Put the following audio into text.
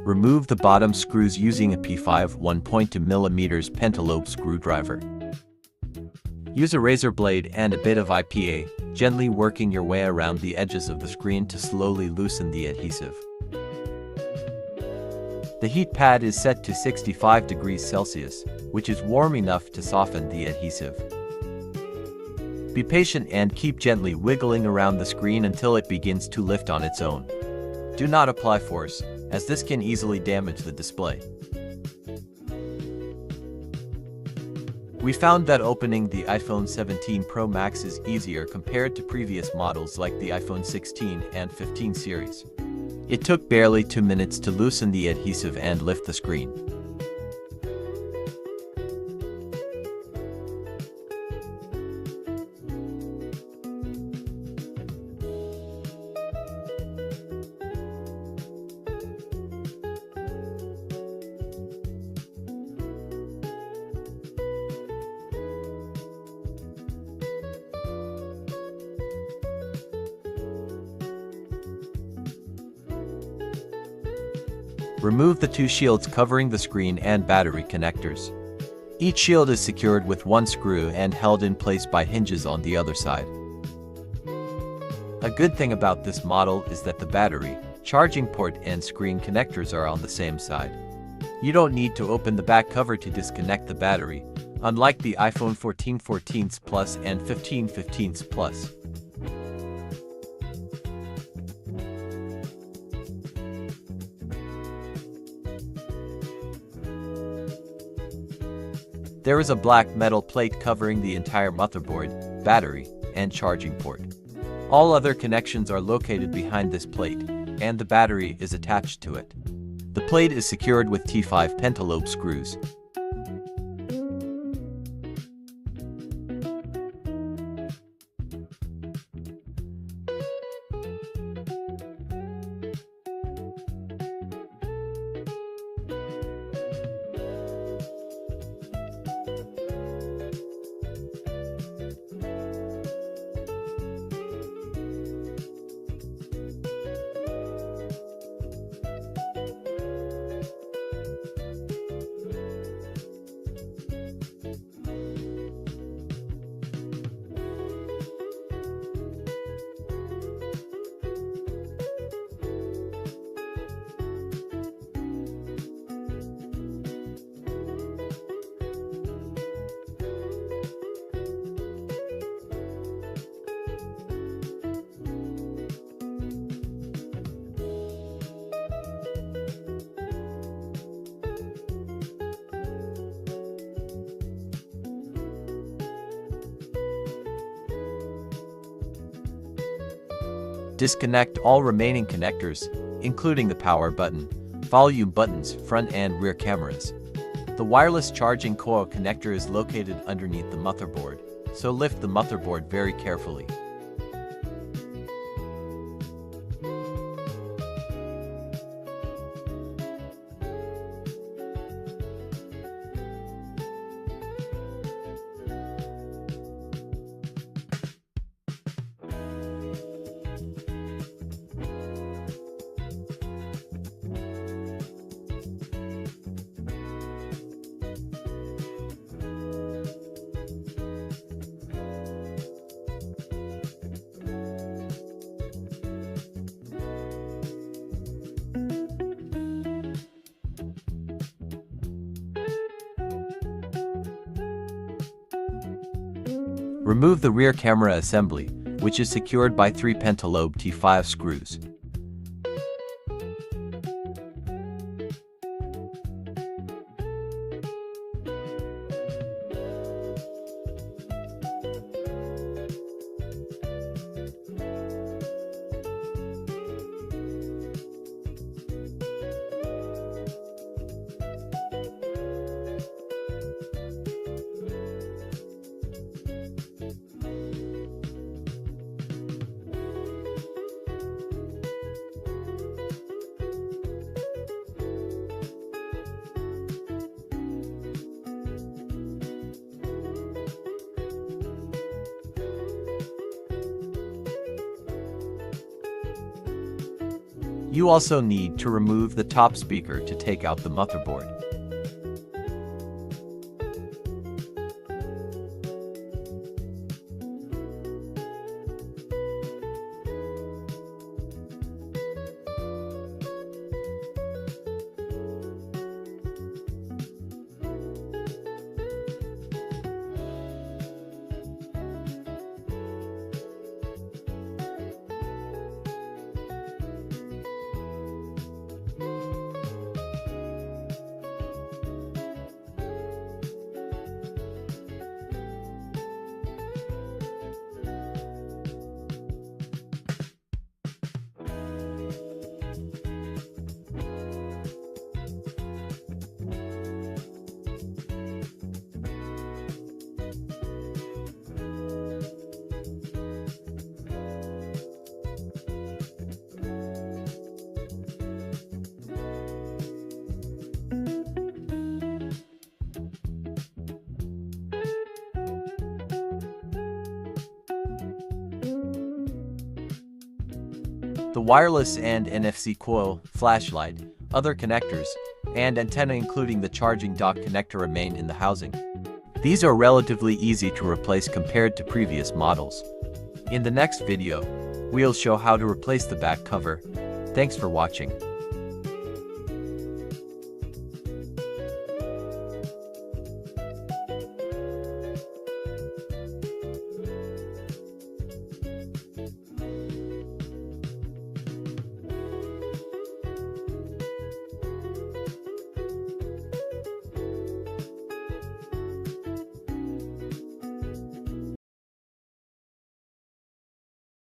Remove the bottom screws using a P5 1.2mm pentalobe screwdriver. Use a razor blade and a bit of IPA, gently working your way around the edges of the screen to slowly loosen the adhesive. The heat pad is set to 65 degrees Celsius, which is warm enough to soften the adhesive. Be patient and keep gently wiggling around the screen until it begins to lift on its own. Do not apply force, as this can easily damage the display. We found that opening the iPhone 17 Pro Max is easier compared to previous models like the iPhone 16 and 15 series. It took barely 2 minutes to loosen the adhesive and lift the screen. Remove the two shields covering the screen and battery connectors. Each shield is secured with one screw and held in place by hinges on the other side. A good thing about this model is that the battery, charging port and screen connectors are on the same side. You don't need to open the back cover to disconnect the battery, unlike the iPhone 14 14 Plus and 15 15 Plus. There is a black metal plate covering the entire motherboard, battery, and charging port. All other connections are located behind this plate, and the battery is attached to it. The plate is secured with T5 pentalobe screws. Disconnect all remaining connectors, including the power button, volume buttons, front and rear cameras. The wireless charging coil connector is located underneath the motherboard, so lift the motherboard very carefully. Remove the rear camera assembly, which is secured by 3 pentalobe T5 screws. You also need to remove the top speaker to take out the motherboard. The wireless and NFC coil, flashlight, other connectors, and antenna including the charging dock connector remain in the housing. These are relatively easy to replace compared to previous models. In the next video, we'll show how to replace the back cover. Thanks for watching.